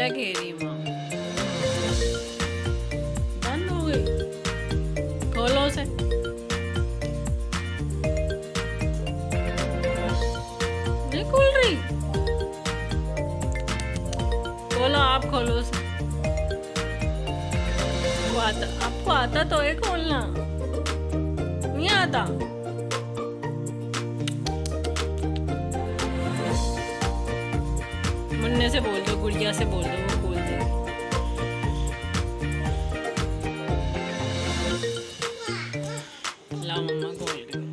क्या कह रही है माँ? बंद हो गई, खोलो उसे। नहीं खुल रही, खोलो, आप खोलो उसे। आपको आता तो है खोलना, नहीं आता? मुन्ने से बोल दो, गुड़िया से बोल दो, वो खोल देगी। ला मम्मा खोल रही हूँ।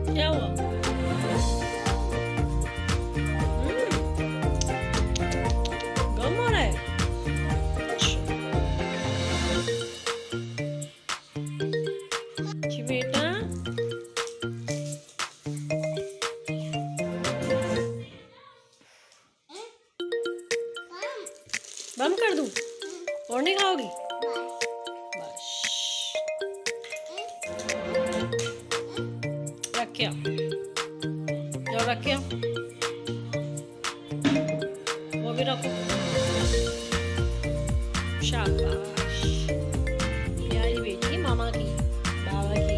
क्या हुआ? गम हो रहा है? जी बेटा, बंद कर दूं और नहीं खाओगी? बस रखिया, जो रखिया वो भी रखो। शाबाश, प्यारी बेटी मामा की, बाबा की।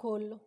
खोल लो।